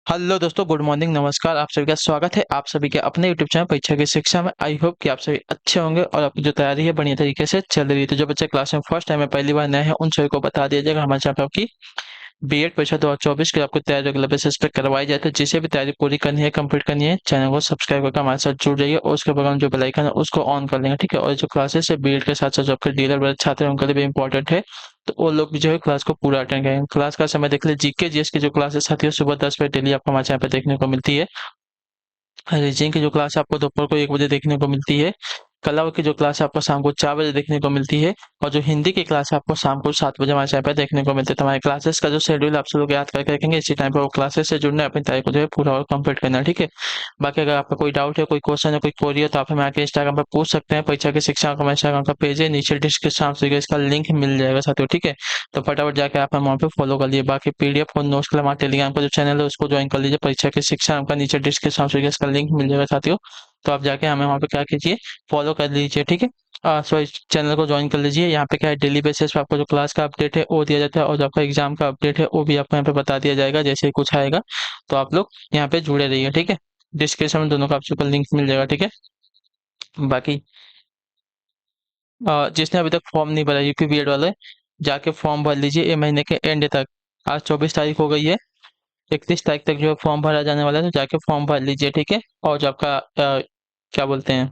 Hello दोस्तों, good morning, नमस्कार। आप सभी का स्वागत है आप सभी के अपने यूट्यूब चैनल परीक्षा की शिक्षा में। आई होप कि आप सभी अच्छे होंगे और आपकी जो तैयारी है बढ़िया तरीके से चल रही है। तो जो बच्चे क्लास में फर्स्ट टाइम है, पहली बार नए हैं, उन सभी को बता दिया जाएगा हमारे चैनल पर आपकी बीएड परीक्षा 2024 की आपको तैयारी रेगुलर बेसिस पे करवाई जाती है। जिसे भी तैयारी पूरी करनी है, कंप्लीट करनी है, चैनल को सब्सक्राइब करके हमारे साथ जुड़ जाइए और उसके बगल में जो बेल आइकन है उसको ऑन कर लेंगे, ठीक है। और जो क्लासेस है बीएड के साथ साथ जो आपके डीलर वाले छात्र हैं उनके लिए भी इंपॉर्टेंट है, तो वो लोग भी जो है क्लास को पूरा अटेंड करेंगे। क्लास का समय देख लीजिए, जीके जीएस की जो क्लासेस आती है सुबह 10 बजे डेली आपको हमारे चैनल पर देखने को मिलती है। रीजनिंग की जो क्लास है आपको दोपहर को 1 बजे देखने को मिलती है। कला की जो क्लास है आपको शाम को 4 बजे देखने को मिलती है। और जो हिंदी की क्लास है आपको शाम को 7 बजे हमारे चैनल पर देखने को मिलती है। तो हमारे क्लासेस का जो शेड्यूल आप सब लोग याद करके रखेंगे, इसी टाइम पर वो क्लासेस से जुड़ना है, अपनी तैयारी को जो है पूरा और कंप्लीट करना है, ठीक है। बाकी अगर आपका कोई डाउट है, कोई क्वेश्चन है, कोई क्वेरी है, तो आप हमें आके इंस्टाग्राम पर पूछ सकते हैं। परीक्षा की शिक्षा का हमारे इंस्टाग्राम का पेज है, नीचे डिस्क्रिप्शन में इसका लिंक मिल जाएगा साथियों, ठीक है। तो फटाफट जाके आप हमें वहाँ पे फॉलो कर लीजिए। बाकी पीडीएफ और नोट्स के लिए हमारे टेलीग्राम का जो चैनल है उसको ज्वाइन कर लीजिए। परीक्षा की शिक्षा का नीचे डिस्क्रिप्शन में इसका लिंक मिल जाएगा साथियों। तो आप जाके हमें वहाँ पे क्या कीजिए, फॉलो कर लीजिए, ठीक है। सॉरी, चैनल को ज्वाइन कर लीजिए। यहाँ पे क्या है, डेली बेसिस पे आपको जो क्लास का अपडेट है वो दिया जाता है और जो आपका एग्जाम का अपडेट है वो भी आपको यहाँ पे बता दिया जाएगा जैसे ही कुछ आएगा। तो आप लोग यहाँ पे जुड़े रहिए, ठीक है। डिस्क्रिप्शन में दोनों का आपको लिंक मिल जाएगा, ठीक है। बाकी जिसने अभी तक फॉर्म नहीं भरा यूपी बीएड वाले, जाके फॉर्म भर लीजिए ये महीने के एंड तक। आज 24 तारीख हो गई है, 31 तारीख तक जो है फॉर्म भरा जाने वाला है, तो जाके फॉर्म भर लीजिए, ठीक है। और जो आपका क्या बोलते हैं,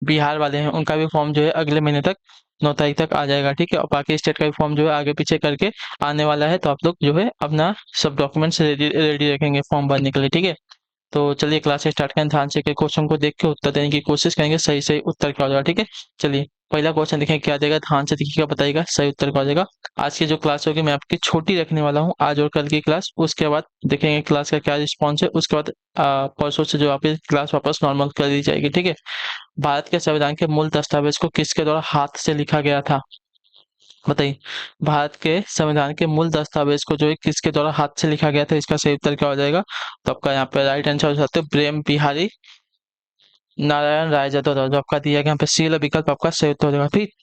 बिहार वाले हैं, उनका भी फॉर्म जो है अगले महीने तक 9 तारीख तक आ जाएगा, ठीक है। और बाकी स्टेट का भी फॉर्म जो है आगे पीछे करके आने वाला है। तो आप लोग जो है अपना सब डॉक्यूमेंट्स रेडी रेडी रखेंगे फॉर्म भरने के लिए, ठीक है। तो चलिए क्लास स्टार्ट करें। ध्यान से क्वेश्चन को देख के उत्तर देने की कोशिश करेंगे, सही सही उत्तर क्या हो जाएगा, ठीक है। चलिए पहला क्वेश्चन देखें क्या देगा, ध्यान से देखिएगा, बताइएगा सही उत्तर क्या हो जाएगा। आज की जो क्लास होगी मैं आपकी छोटी रखने वाला हूँ, आज और कल की क्लास। उसके बाद देखेंगे क्लास का क्या रिस्पॉन्स है। उसके बाद परसों से जो आपकी क्लास वापस नॉर्मल कर दी जाएगी, ठीक है। भारत के संविधान के मूल दस्तावेज को किसके द्वारा हाथ से लिखा गया था, बताइए। भारत के संविधान के मूल दस्तावेज को जो है किसके द्वारा हाथ से लिखा गया था, इसका सही उत्तर क्या हो जाएगा। तो आपका यहाँ पे राइट आंसर हो जाता है प्रेम बिहारी नारायण राय यादव। जो आपका दिया गया यहाँ पे सी वाला विकल्प आपका सही उत्तर हो जाएगा, ठीक।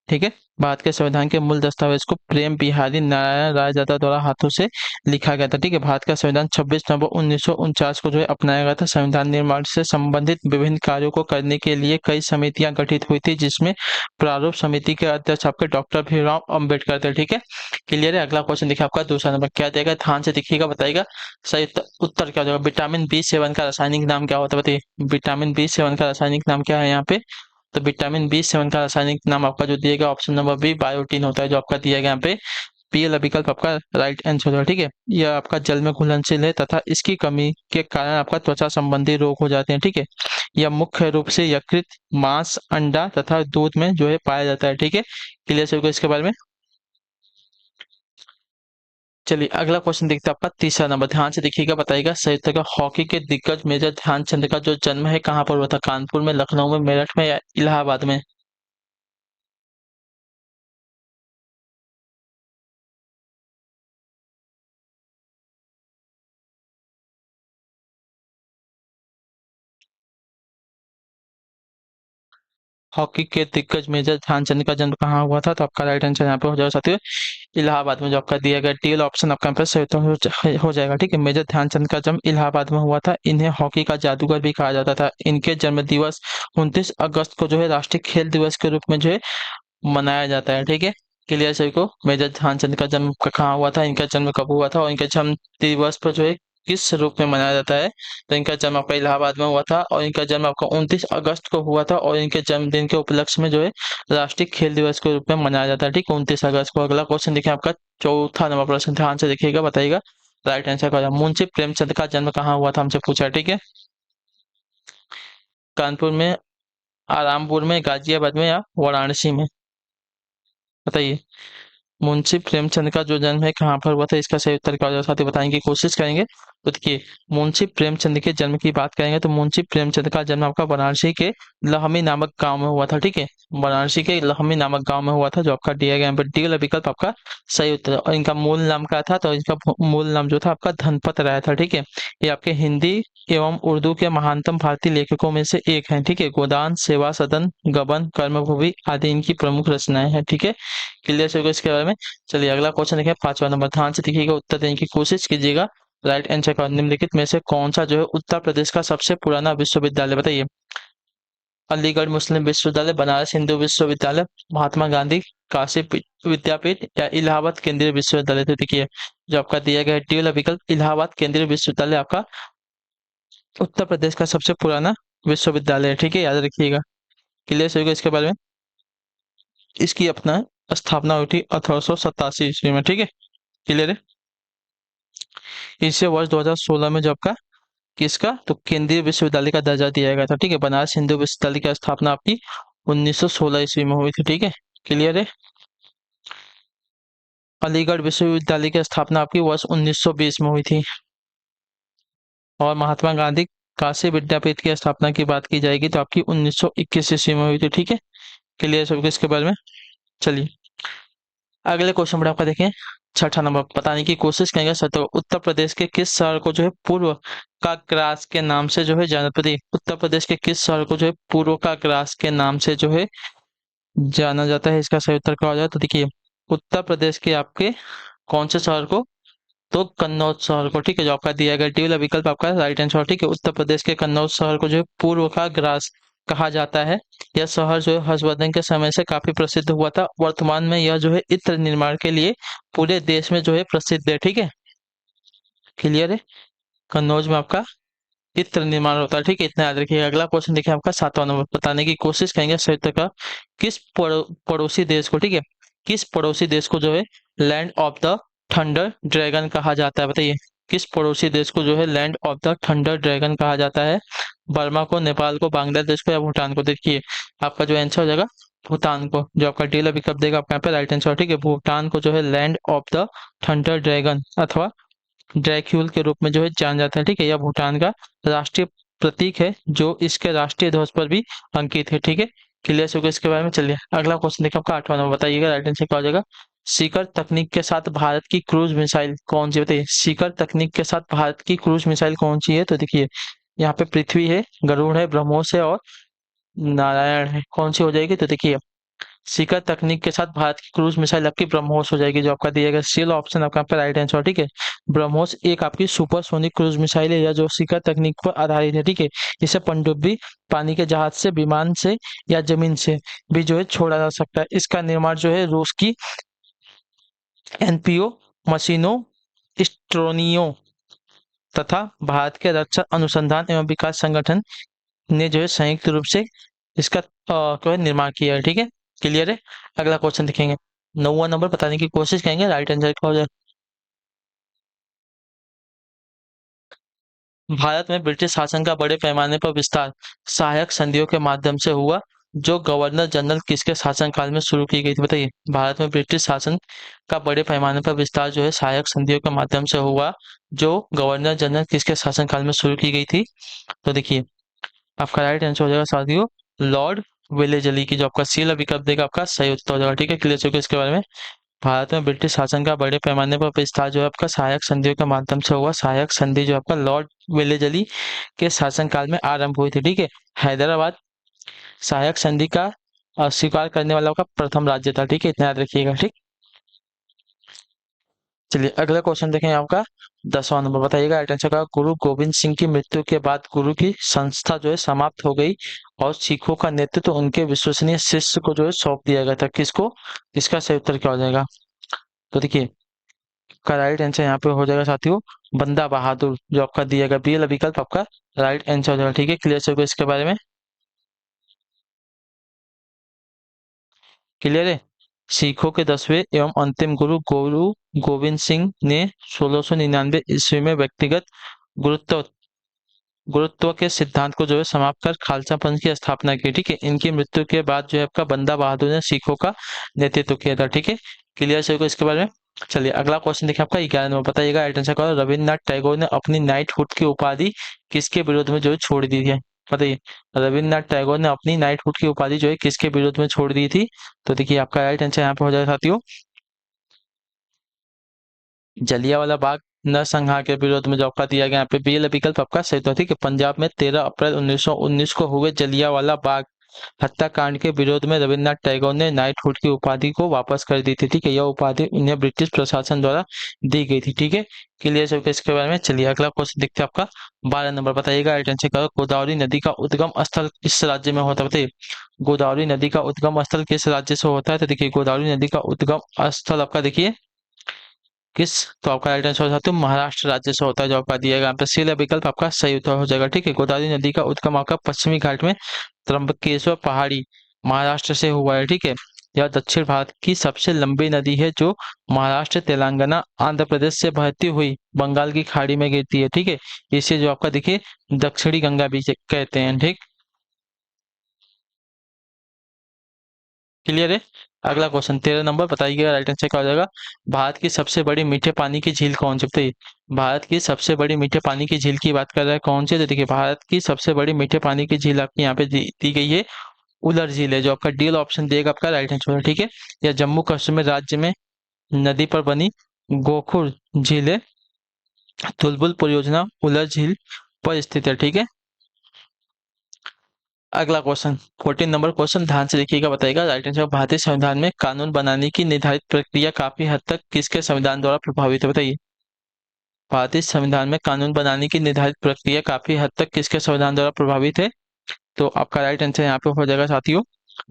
ठीक है। भारत के संविधान के मूल दस्तावेज को प्रेम बिहारी नारायण राय यादव द्वारा हाथों से लिखा गया था, ठीक है। भारत का संविधान 26 नवंबर 1949 को जो है अपनाया गया था। संविधान निर्माण से संबंधित विभिन्न कार्यों को करने के लिए कई समितियां गठित हुई थी, जिसमें प्रारूप समिति के अध्यक्ष आपके डॉक्टर भीमराव अम्बेडकर थे, ठीक है। क्लियर है। अगला क्वेश्चन देखिए, आपका दूसरा नंबर क्या देगा, ध्यान से देखिएगा, बताइएगा सही उत्तर क्या हो जाएगा। विटामिन बी 7 का रासायनिक नाम क्या होता है, बताइए। विटामिन बी 7 का रासायनिक नाम क्या है यहाँ पे। तो विटामिन बी 7 का रासायनिक नाम आपका जो दिया गया ऑप्शन नंबर बी बायोटीन होता है, जो आपका दिया गया यहाँ पे पी वाला विकल्प आपका राइट आंसर होगा, ठीक है। यह आपका जल में घुलनशील है तथा इसकी कमी के कारण आपका त्वचा संबंधी रोग हो जाते हैं, ठीक है। यह मुख्य रूप से यकृत, मांस, अंडा तथा दूध में जो है पाया जाता है, ठीक है। क्लियर से होगा इसके बारे में। चलिए अगला क्वेश्चन देखते हैं, आपका तीसरा नंबर, ध्यान से देखिएगा, बताइएगा सही उत्तर का। हॉकी के दिग्गज मेजर ध्यानचंद का जो जन्म है कहाँ पर हुआ था, कानपुर में, लखनऊ में, मेरठ में या इलाहाबाद में। हॉकी के दिग्गज मेजर ध्यानचंद का जन्म कहाँ हुआ था, तो आपका राइट आंसर यहाँ पे हो जाएगा साथियों इलाहाबाद में। जो आपका दिया गया डी ऑप्शन आपका यहाँ पे सही उत्तर हो जाएगा, ठीक है। मेजर ध्यानचंद का जन्म इलाहाबाद में हुआ था। इन्हें हॉकी का जादूगर भी कहा जाता था। इनके जन्म दिवस 29 अगस्त को जो है राष्ट्रीय खेल दिवस के रूप में जो है मनाया जाता है, ठीक है। क्लियर सभी को। मेजर ध्यानचंद का जन्म कहाँ हुआ था, इनका जन्म कब हुआ था और इनके जन्म दिवस पर जो है किस रूप में मनाया जाता है। तो इनका जन्म आपका इलाहाबाद में हुआ था और इनका जन्म आपका 29 अगस्त को हुआ था और इनके जन्मदिन के उपलक्ष्य में जो है राष्ट्रीय खेल दिवस के रूप में मनाया जाता है, ठीक है, 29 अगस्त को। अगला क्वेश्चन देखिए, आपका चौथा नंबर प्रश्न, ध्यान से देखिएगा, बताइएगा राइट आंसर क्या होगा। मुंशी प्रेमचंद का जन्म कहाँ हुआ था, हमसे पूछा, ठीक है। कानपुर में, आरामपुर में, गाजियाबाद में या वाराणसी में, बताइए। मुंशी प्रेमचंद का जो जन्म है कहाँ पर हुआ था, इसका सही उत्तर क्या होगा, साथ ही बताने की कोशिश करेंगे। तो देखिए, मुंशी प्रेमचंद के जन्म की बात करेंगे तो मुंशी प्रेमचंद का जन्म आपका वाराणसी के लहमी नामक गांव में हुआ था। ठीक है, वाराणसी के लहमी नामक गांव में हुआ था, जो आपका दिया गया यहाँ पर डी वाला विकल्प आपका सही उत्तर है। और इनका मूल नाम क्या था, तो इनका मूल नाम जो था आपका धनपत राय था। ठीक है, ये आपके हिंदी एवं उर्दू के महानतम भारतीय लेखकों में से एक हैं। ठीक है, गोदान, सेवा सदन, गबन, कर्मभूमि आदि इनकी प्रमुख रचनाएं हैं। ठीक है, क्लियर हो गया इसके बारे में। चलिए अगला क्वेश्चन देखिए, 5वां नंबर, ध्यान से देखिएगा, उत्तर देने की कोशिश कीजिएगा। राइट आंसर का निम्नलिखित में से कौन सा जो है उत्तर प्रदेश का सबसे पुराना विश्वविद्यालय, बताइए। अलीगढ़ मुस्लिम विश्वविद्यालय, बनारस हिंदू विश्वविद्यालय, महात्मा गांधी काशी विद्यापीठ या इलाहाबाद केंद्रीय विश्वविद्यालय। तो देखिए, जो आपका दिया गया है डी वाला विकल्प इलाहाबाद केंद्रीय विश्वविद्यालय आपका उत्तर प्रदेश का सबसे पुराना विश्वविद्यालय है। ठीक है, याद रखिएगा। क्लियर होगा इसके बारे में। इसकी अपना स्थापना हुई थी 1887 ईस्वी में। ठीक है, क्लियर है। इसे वर्ष 2016 में जो आपका किसका, तो केंद्रीय विश्वविद्यालय का दर्जा दिया गया था। ठीक है, बनारस हिंदू विश्वविद्यालय की स्थापना आपकी 1916 ईस्वी में हुई थी। ठीक है, क्लियर है। अलीगढ़ विश्वविद्यालय की स्थापना आपकी वर्ष 1920 में हुई थी। और महात्मा गांधी काशी विद्यापीठ की स्थापना की बात की जाएगी तो आपकी 1921 ईस्वी में हुई थी। ठीक है, क्लियर सबको इसके बारे में। चलिए अगले क्वेश्चन पर आपका देखें, 6वां नंबर, बताने की कोशिश करेंगे। सतो उत्तर प्रदेश के किस शहर को जो है पूर्व का ग्रास के नाम से जो है जनपदी, उत्तर प्रदेश के किस शहर को जो है पूर्व का ग्रास के नाम से जो है जाना जाता है, इसका सही उत्तर क्या हो जाए, तो देखिए, उत्तर प्रदेश के आपके कौन से शहर को, तो कन्नौज शहर को। ठीक है, जो आपका दिया गया डी वाला विकल्प आपका राइट आंसर। ठीक है, उत्तर प्रदेश के कन्नौज शहर को जो है पूर्व का ग्रास कहा जाता है। यह शहर जो है हर्षवर्धन के समय से काफी प्रसिद्ध हुआ था। वर्तमान में यह जो है इत्र निर्माण के लिए पूरे देश में जो है प्रसिद्ध है। ठीक है, क्लियर है। कन्नौज में आपका इत्र निर्माण होता है। ठीक है, इतना याद रखिएगा। अगला क्वेश्चन देखिए आपका 7वां नंबर, बताने की कोशिश करेंगे संयुक्त का किस पड़ोसी देश को, ठीक है, किस पड़ोसी देश को जो है land of the thunder dragon कहा जाता है, बताइए। किस पड़ोसी देश को जो है land of the thunder dragon कहा जाता है, बर्मा को, नेपाल को, बांग्लादेश को या भूटान को। देखिए, आपका जो आंसर हो जाएगा भूटान को, जो आपका डीला विकल्प देगा आपका यहाँ पे राइट आंसर। ठीक है, भूटान को जो है land of the thunder dragon अथवा ड्रैक्यूल के रूप में जो है जाना जाता है। ठीक है, यह भूटान का राष्ट्रीय प्रतीक है, जो इसके राष्ट्रीय ध्वज पर भी अंकित है। ठीक है, क्लियर हो गया इसके बारे में। चलिए अगला क्वेश्चन देखिए आपका 8वां नंबर, बताइएगा राइट आंसर क्या हो जाएगा। सीकर तकनीक के साथ भारत की क्रूज मिसाइल कौन सी, बताइए। सीकर तकनीक के साथ भारत की क्रूज मिसाइल कौन सी है, तो देखिए, यहाँ पे पृथ्वी है, गरुड़ है, ब्रह्मोस है और नारायण है। कौन सी हो जाएगी, तो देखिए, शिखर तकनीक के साथ भारत की क्रूज मिसाइल आपकी ब्रह्मोस हो जाएगी, जो आपका दिया गया सी ऑप्शन आपका पे राइट आंसर। ठीक है, ब्रह्मोस एक आपकी सुपरसोनिक क्रूज मिसाइल है, या जो शिखर तकनीक पर आधारित है। ठीक है, इसे पनडुब्बी, पानी के जहाज से, विमान से या जमीन से भी जो है छोड़ा जा सकता है। इसका निर्माण जो है रूस की एनपीओ मशीनों स्ट्रोनियो तथा भारत के रक्षा अनुसंधान एवं विकास संगठन ने जो है संयुक्त रूप से इसका जो है निर्माण किया है। ठीक है, क्लियर है। अगला क्वेश्चन देखेंगे, 9वां नंबर, बताने की कोशिश करेंगे राइट आंसर क्या हो जाए। भारत में ब्रिटिश शासन का बड़े पैमाने पर विस्तार सहायक संधियों के माध्यम से हुआ, जो गवर्नर जनरल किसके शासनकाल में शुरू की गई थी, बताइए। भारत में ब्रिटिश शासन का बड़े पैमाने पर विस्तार जो है सहायक संधियों के माध्यम से हुआ, जो गवर्नर जनरल किसके शासनकाल में शुरू की गई थी, तो देखिए, आपका राइट आंसर हो जाएगा साथियों लॉर्ड वेलेजली की, जो आपका सी वाला विकल्प देगा आपका सही उत्तर हो जाएगा। ठीक है, क्लियर हो गया इसके बारे में। भारत में ब्रिटिश शासन का बड़े पैमाने पर विस्तार जो है आपका सहायक संधियों के माध्यम से हुआ। सहायक संधि जो आपका लॉर्ड वेलेजली के शासनकाल में आरंभ हुई थी। ठीक है, हैदराबाद सहायक संधि का स्वीकार करने वाला का प्रथम राज्य था। ठीक है, इतना याद रखिएगा। ठीक, चलिए अगला क्वेश्चन देखें आपका 10वां नंबर, बताइएगा राइट आंसर का। गुरु गोविंद सिंह की मृत्यु के बाद गुरु की संस्था जो है समाप्त हो गई और सिखों का नेतृत्व उनके विश्वसनीय शिष्य को जो है सौंप दिया गया था, किसको। इसका सही उत्तर क्या हो जाएगा, तो देखिए, का राइट आंसर यहाँ पे हो जाएगा साथियों बंदा बहादुर, जो आपका दिया गया बी वाला विकल्प आपका राइट आंसर हो जाएगा। ठीक है, क्लियर से होगा इसके बारे में। क्लियर है। सिखों के 10वें एवं अंतिम गुरु गोविंद सिंह ने 1699 ईस्वी में व्यक्तिगत गुरुत्व गुरुत्व के सिद्धांत को जो है समाप्त कर खालसा पंथ की स्थापना की। ठीक है, इनकी मृत्यु के बाद जो है आपका बंदा बहादुर ने सिखों का नेतृत्व किया था। ठीक है, क्लियर से होगा इसके बारे में। चलिए अगला क्वेश्चन देखिए आपका 11 नंबर बताइएगा राइट आंसर करो। रविन्द्रनाथ टैगोर ने अपनी नाइटहुड की उपाधि किसके विरोध में जो है छोड़ दी है? बताइए। रविन्द्रनाथ टैगोर ने अपनी नाइटहुड की उपाधि जो है किसके विरोध में छोड़ दी थी? तो देखिए आपका राइट आंसर यहाँ पे हो जाएगा साथियों, जलियांवाला बाग नरसंहार के विरोध में जो आपका दिया गया यहाँ पे बी वाला विकल्प आपका सही था। ठीक है, पंजाब में 13 अप्रैल 1919 को हुए जलियांवाला बाग हत्याकांड के विरोध में रविन्द्रनाथ टैगोर ने नाइटहुड की उपाधि को वापस कर दी थी। ठीक है, यह उपाधि उन्हें ब्रिटिश प्रशासन द्वारा दी गई थी। ठीक है, क्लियर सब इसके बारे में। चलिए अगला क्वेश्चन देखते हैं आपका 12 नंबर बताइएगा राइट आंसर करो। गोदावरी नदी का उद्गम स्थल किस राज्य में होता है? बताइए। गोदावरी नदी का उद्गम स्थल किस राज्य से होता है? तो देखिए गोदावरी नदी का उद्गम स्थल आपका देखिए किस, तो आपका राइट आंसर हो जाता है महाराष्ट्र राज्य से होता है, जो आपका दिया गया यहाँ पे सी विकल्प आपका सही उत्तर हो जाएगा। ठीक है, गोदावरी नदी का उद्गम आपका पश्चिमी घाट में त्र्यंबकेश्वर पहाड़ी महाराष्ट्र से हुआ है। ठीक है, यह दक्षिण भारत की सबसे लंबी नदी है जो महाराष्ट्र, तेलंगाना, आंध्र प्रदेश से बहती हुई बंगाल की खाड़ी में गिरती है। ठीक है, इसे जो आपका देखिए दक्षिणी गंगा भी कहते हैं। ठीक, क्लियर है। अगला क्वेश्चन 13 नंबर बताइएगा राइट आंसर क्या हो जाएगा। भारत की सबसे बड़ी मीठे पानी की झील कौन सी? बताइए। भारत की सबसे बड़ी मीठे पानी की झील की बात कर रहा है कौन सी? तो देखिए भारत की सबसे बड़ी मीठे पानी की झील आपकी यहाँ पे दी गई है उलर झील है, जो आपका डी ऑप्शन देगा आपका राइट आंसर है। ठीक है, यह जम्मू कश्मीर राज्य में नदी पर बनी गोखुर झील है। तुलबुल परियोजना उलर झील पर स्थित है। ठीक है, अगला क्वेश्चन 14 नंबर क्वेश्चन ध्यान से देखिएगा बताइएगा राइट आंसर। भारतीय संविधान में कानून बनाने की निर्धारित प्रक्रिया काफी हद तक किसके संविधान द्वारा प्रभावित है? बताइए। भारतीय संविधान में कानून बनाने की निर्धारित प्रक्रिया काफी हद तक किसके संविधान द्वारा प्रभावित है? तो आपका राइट आंसर यहाँ पे हो जाएगा साथियों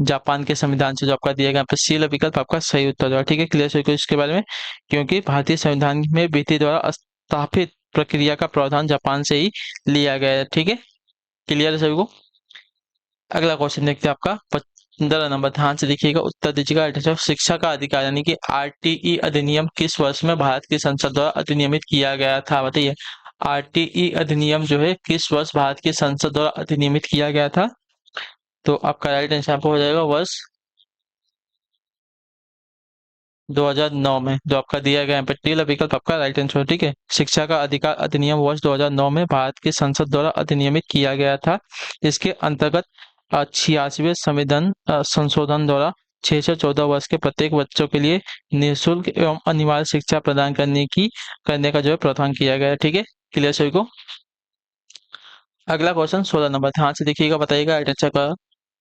जापान के संविधान से, जो आपका दिया गया यहाँ पे सी वाला विकल्प आपका सही उत्तर होगा। ठीक है, क्लियर सभी को इसके बारे में, क्योंकि भारतीय संविधान में विधि द्वारा स्थापित प्रक्रिया का प्रावधान जापान से ही लिया गया है। ठीक है, क्लियर है सभी को। अगला क्वेश्चन देखते हैं आपका 15 नंबर ध्यान से देखिएगा उत्तर दीजिएगा। शिक्षा का अधिकार यानी कि आरटीई अधिनियम किस वर्ष में भारत की संसद द्वारा अधिनियमित किया गया था? बताइए। आरटीई अधिनियम जो है किस वर्ष भारत की संसद द्वारा अधिनियमित किया गया था? तो आपका राइट आंसर यहाँ पे हो जाएगा वर्ष 2009 में, जो आपका दिया गया यहाँ पे डी विकल्प आपका राइट आंसर है। ठीक है, शिक्षा का अधिकार अधिनियम वर्ष 2009 में भारत की संसद द्वारा अधिनियमित किया गया था। इसके अंतर्गत 86वें संविधान संशोधन द्वारा 6 से 14 वर्ष के प्रत्येक बच्चों के लिए निःशुल्क एवं अनिवार्य शिक्षा प्रदान करने का जो है प्रावधान किया गया है। ठीक है, क्लियर सभी को। अगला क्वेश्चन 16 नंबर ध्यान से देखिएगा बताइएगा राइट आंसर का।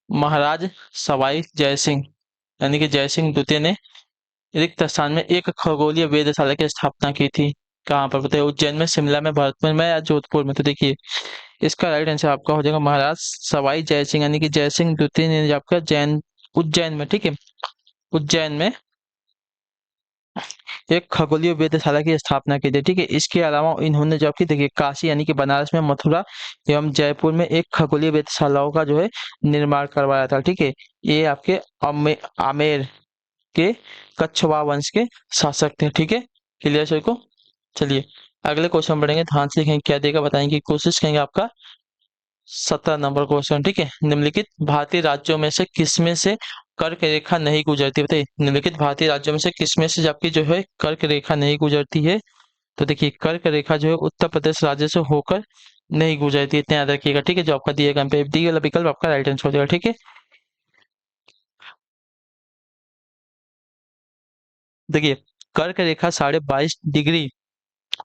महाराज सवाई जयसिंह यानी कि जयसिंह द्वितीय ने रिक्त स्थान में एक खगोलीय वेधशाला की स्थापना की थी। कहाँ पर बताइए? उज्जैन में, शिमला में, भरतपुर में या जोधपुर में? तो देखिए इसका राइट आंसर आपका हो जाएगा महाराज सवाई जयसिंह यानी कि जयसिंह द्वितीय ने आपका जैन उज्जैन में, ठीक है, उज्जैन में एक खगोलीय वेधशाला की स्थापना की थी। ठीक है, इसके अलावा इन्होंने जो आपकी देखिए काशी यानी कि बनारस में, मथुरा एवं जयपुर में एक खगोलीय वेधशालाओं का जो है निर्माण करवाया था। ठीक है, ये आपके आमेर के कच्छवाह वंश के शासक थे। ठीक है, क्लियर सभी को। चलिए अगले क्वेश्चन बढ़ेंगे, ध्यान से देखेंगे क्या देगा बताएंगे की कोशिश करेंगे आपका 17 नंबर क्वेश्चन। ठीक है, निम्नलिखित भारतीय राज्यों में से किसमें से कर्क रेखा नहीं गुजरती? बताइए निम्नलिखित भारतीय राज्यों में से किसमें से आपकी जो है कर्क रेखा नहीं गुजरती है? तो देखिए कर्क रेखा जो है उत्तर प्रदेश राज्य से होकर नहीं गुजरती है, इतना याद रखिएगा। ठीक है, जो आपका दिएगा डी वाला विकल्प आपका राइट आंसर हो जाएगा। ठीक है, देखिए कर्क रेखा 22.5 डिग्री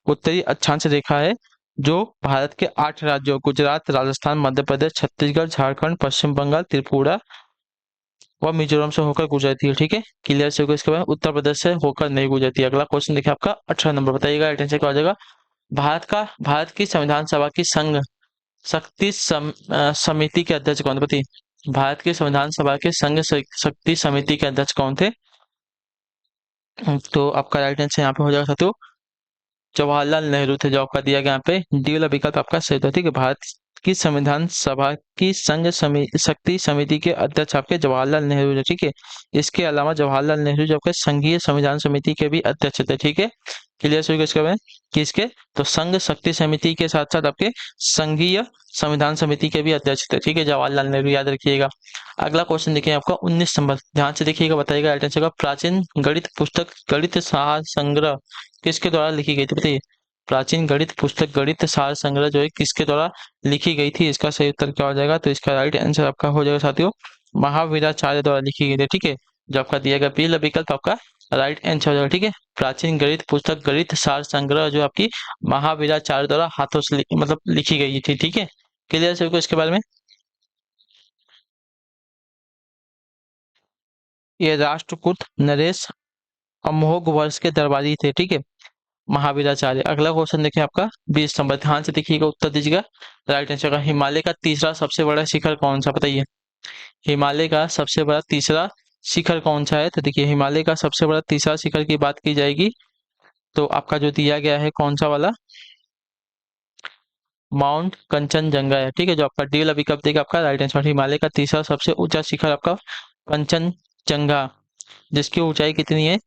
उत्तरी अक्षांश रेखा है, जो भारत के 8 राज्यों गुजरात, राजस्थान, मध्य प्रदेश, छत्तीसगढ़, झारखंड, पश्चिम बंगाल, त्रिपुरा व मिजोरम से होकर गुजरती है। ठीक है, क्लियर से होगा। इसके बाद उत्तर प्रदेश से होकर नहीं गुजरती है। अगला क्वेश्चन देखिए आपका 18 नंबर बताइएगा आंसर क्या हो जाएगा। भारत की संविधान सभा की संघ समिति के अध्यक्ष कौन? बताइए भारत की संविधान सभा के संघ शक्ति समिति के अध्यक्ष कौन थे? तो आपका राइट आंसर यहाँ पे हो जाएगा साथियों जवाहरलाल नेहरू थे, जो आपका दिया गया यहाँ पे डी वाला विकल्प आपका सही था। ठीक है, भारत की संविधान सभा की शक्ति समिति के अध्यक्ष आपके जवाहरलाल नेहरू थे, ठीक है। इसके अलावा जवाहरलाल नेहरू जो आपके संघीय संविधान समिति के भी अध्यक्ष थे, ठीक है। क्लियर सभी को इसके बारे में किसके, तो संघ शक्ति समिति के साथ साथ आपके संघीय संविधान समिति के भी अध्यक्ष थे, ठीक है, जवाहरलाल नेहरू, याद रखिएगा। अगला क्वेश्चन देखिए आपका 19 नंबर, ध्यान से देखिएगा, बताइएगा आंसर का। प्राचीन गणित पुस्तक गणित सार संग्रह किसके द्वारा लिखी गई थी, बताइए। प्राचीन गणित पुस्तक गणित सार संग्रह जो है किसके द्वारा लिखी गई थी, इसका सही उत्तर क्या हो जाएगा, तो इसका राइट आंसर आपका हो जाएगा साथियों महावीराचार्य द्वारा लिखी गई थी, ठीक है। जो आपका दिया गया पहला विकल्प आपका राइट आंसर हो जाएगा, ठीक है। प्राचीन गणित पुस्तक गणित सार संग्रह जो आपकी महावीराचार्य द्वारा हाथों से मतलब लिखी गई थी, ठीक है। क्लियर सभी को इसके बारे में। ये राष्ट्रकूट नरेश अमोघ वर्ष के दरबारी थे, ठीक है, महावीराचार्य। अगला क्वेश्चन देखिए आपका 20 नंबर, ध्यान से देखिएगा, उत्तर दीजिएगा राइट आंसर का। हिमालय का तीसरा सबसे बड़ा शिखर कौन सा, बताइए। हिमालय का सबसे बड़ा तीसरा शिखर कौन सा है, तो देखिए हिमालय का सबसे बड़ा तीसरा शिखर की बात की जाएगी तो आपका जो दिया गया है कौन सा वाला, माउंट कंचनजंगा है, ठीक है। जो आपका डी वाला विकल्प देगा आपका राइट आंसर। हिमालय का तीसरा सबसे ऊंचा शिखर आपका कंचनजंगा, जिसकी ऊंचाई कितनी है,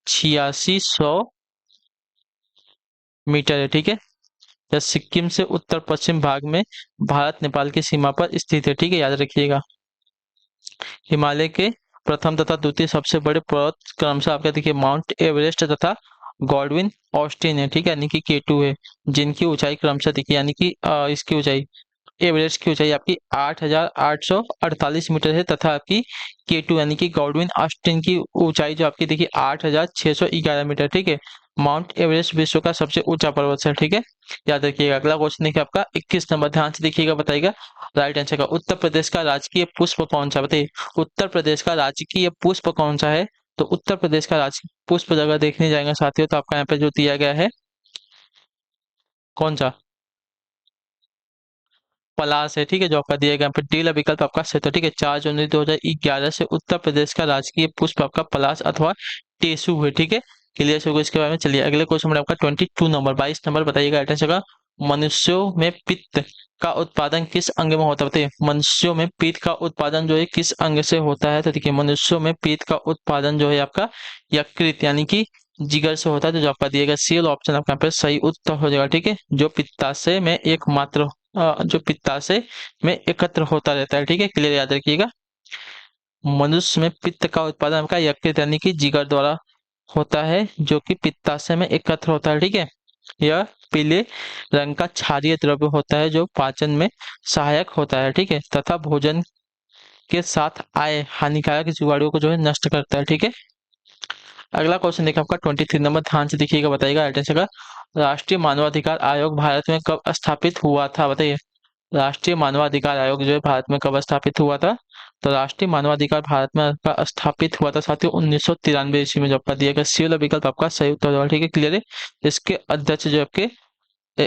8600 मीटर है, ठीक है। यह सिक्किम से उत्तर पश्चिम भाग में भारत नेपाल की सीमा पर स्थित है, ठीक है, याद रखिएगा। हिमालय के प्रथम तथा द्वितीय सबसे बड़े पर्वत क्रमशः आपका देखिए माउंट एवरेस्ट तथा गॉडविन ऑस्टिन है, ठीक है, यानी कि K2 है, जिनकी ऊंचाई क्रमशः देखिए, यानी कि इसकी ऊंचाई एवरेस्ट की ऊंचाई आपकी 8,848 मीटर है तथा आपकी K2 यानी कि गॉडविन ऑस्टिन की ऊंचाई जो आपकी देखिए 8,611 मीटर, ठीक है। माउंट एवरेस्ट विश्व का सबसे ऊंचा पर्वत है, ठीक है, याद रखिएगा। अगला क्वेश्चन देखिए आपका 21 नंबर, ध्यान से देखिएगा, बताइएगा राइट आंसर का। उत्तर प्रदेश का राजकीय पुष्प कौन सा, बताइए। उत्तर प्रदेश का राजकीय पुष्प कौन सा है, तो उत्तर प्रदेश का राजकीय पुष्प अगर देखने जाएंगे साथियों तो आपका यहाँ पे जो दिया गया है कौन सा, पलाश है, ठीक है। जो आपका दिया गया यहाँ पे डी वाला विकल्प आपका सही, तो ठीक है। 4 जनवरी 2011 से उत्तर प्रदेश का राजकीय पुष्प आपका पलाश अथवा टेसु है, ठीक है। क्लियर से होगा इसके बारे में। चलिए अगले क्वेश्चन में आपका 22 नंबर, 22 नंबर बताइएगा आंसर का। मनुष्यों में पित्त का उत्पादन किस अंग में होता है, बताइए। मनुष्यों में पित्त का उत्पादन जो है किस अंग से होता है, तो देखिए मनुष्यों में पित्त का उत्पादन जो है आपका यकृत यानी कि जिगर से होता है। तो जो आपका दिएगा सी वाला ऑप्शन आपका यहाँ पे सही उत्तर हो जाएगा, ठीक है। जो पित्ताशय में एकमात्र जो पित्ताशय में एकत्र होता रहता है, ठीक है, क्लियर याद रखिएगा। मनुष्य में पित्त का उत्पादन आपका यकृत यानी कि जिगर द्वारा होता है, जो कि पित्ताशय में एकत्र होता है, ठीक है। यह पीले रंग का क्षारीय द्रव्य होता है जो पाचन में सहायक होता है, ठीक है, तथा भोजन के साथ आए हानिकारक जीवाणुओं को जो है नष्ट करता है, ठीक है। अगला क्वेश्चन देखिए आपका 23 नंबर, ध्यान से देखिएगा, बताइएगा राइट आंसर का। राष्ट्रीय मानवाधिकार आयोग भारत में कब स्थापित हुआ था, बताइए। राष्ट्रीय मानवाधिकार आयोग जो है भारत में कब स्थापित हुआ था, तो राष्ट्रीय मानवाधिकार भारत में आपका स्थापित हुआ था साथियों 1993 ईस्वी में। जो आपका दिया गया सी वाला विकल्प आपका सही उत्तर होगा, ठीक है, क्लियर है। इसके अध्यक्ष जो आपके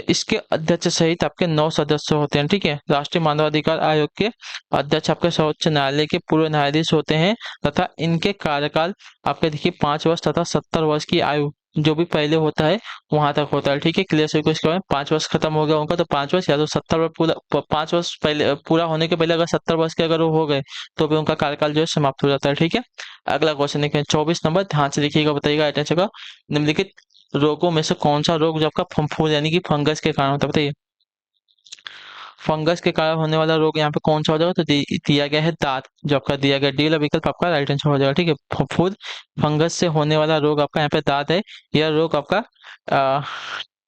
इसके अध्यक्ष सहित आपके 9 सदस्य होते हैं, ठीक है। राष्ट्रीय मानवाधिकार आयोग के अध्यक्ष आपके सर्वोच्च न्यायालय के पूर्व न्यायाधीश होते हैं तथा इनके कार्यकाल आपके देखिए 5 वर्ष तथा 70 वर्ष की आयु जो भी पहले होता है वहां तक होता है, ठीक है, क्लियर सभी को इसके बारे में। 5 वर्ष खत्म हो गया उनका तो 5 वर्ष, या तो 70 वर्ष पूरा 5 वर्ष पहले पूरा होने के पहले अगर 70 वर्ष के अगर वो हो गए तो भी उनका कार्यकाल जो है समाप्त हो जाता है, ठीक है। अगला क्वेश्चन देखिए 24 नंबर, ध्यान से देखिएगा, बताइएगा आंसर का। निम्नलिखित रोगों में से कौन सा रोग जो आपका फफूंद यानी कि फंगस के कारण होता है, बताइए। फंगस के कारण होने वाला रोग यहाँ पे कौन सा हो जाएगा, तो दिया गया है दांत। जो आपका दिया गया डी वाला विकल्प आपका राइट आंसर हो जाएगा, ठीक है। फफूंद फंगस से होने वाला रोग आपका यहाँ पे दांत है। यह रोग आपका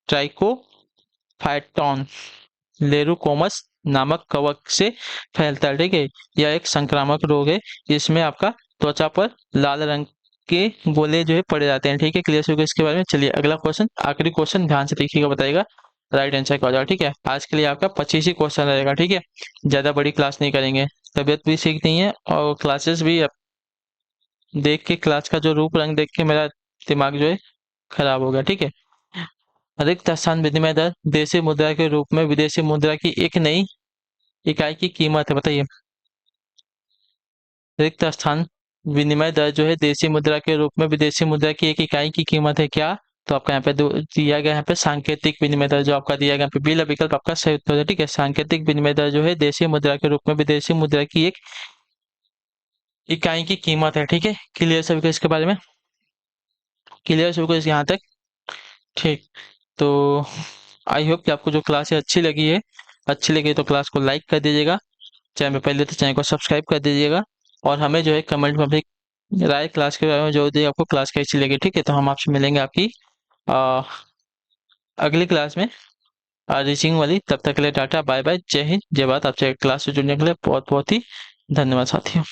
ट्राइकोफाइटॉन लेरुकोमस नामक कवक से फैलता है, ठीक है। यह एक संक्रामक रोग है, इसमें आपका त्वचा पर लाल रंग के गोले जो है पड़े जाते हैं, ठीक है, क्लियर होगा इसके बारे में। चलिए अगला क्वेश्चन, आखिरी क्वेश्चन, ध्यान से देखिएगा, बताइएगा राइट आंसर क्या हो जाएगा, ठीक है। आज के लिए आपका 25 ही क्वेश्चन रहेगा, ठीक है, ज्यादा बड़ी क्लास नहीं करेंगे। तबीयत भी ठीक नहीं है और क्लासेस भी देख के क्लास का जो रूप रंग देख के मेरा दिमाग जो है खराब हो गया, ठीक है। रिक्त स्थान विनिमय दर देशी मुद्रा के रूप में विदेशी मुद्रा की एक नई इकाई की कीमत है, बताइए। रिक्त स्थान विनिमय दर जो है देशी मुद्रा के रूप में विदेशी मुद्रा की एक इकाई की कीमत है क्या, तो आपका यहाँ पे दिया गया यहाँ पे सांकेतिक विनिमय दर जो आपका दिया गया यहाँ पे बी विकल्प आपका सही उत्तर है। ठीक है, सांकेतिक विनिमय दर जो है देशी मुद्रा के रूप में विदेशी मुद्रा की एक इकाई की कीमत है। ठीक है, क्लियर सभी को इसके बारे में? क्लियर सभी को इस यहाँ तक? ठीक। तो आई होप कि आपको जो क्लास है अच्छी लगी है। अच्छी लगी तो क्लास को लाइक कर दीजिएगा, चैनल पे पहले तो चैनल को सब्सक्राइब कर दीजिएगा, और हमें जो है कमेंट में अपनी राय क्लास के बारे में जो दी आपको क्लास कैसी लगी। ठीक है, तो हम आपसे मिलेंगे आपकी अ, अगली क्लास में रीचिंग वाली। तब तक के लिए टाटा बाय बाय, जय हिंद जय भारत। आपसे क्लास से जुड़ने के लिए बहुत बहुत ही धन्यवाद साथियों।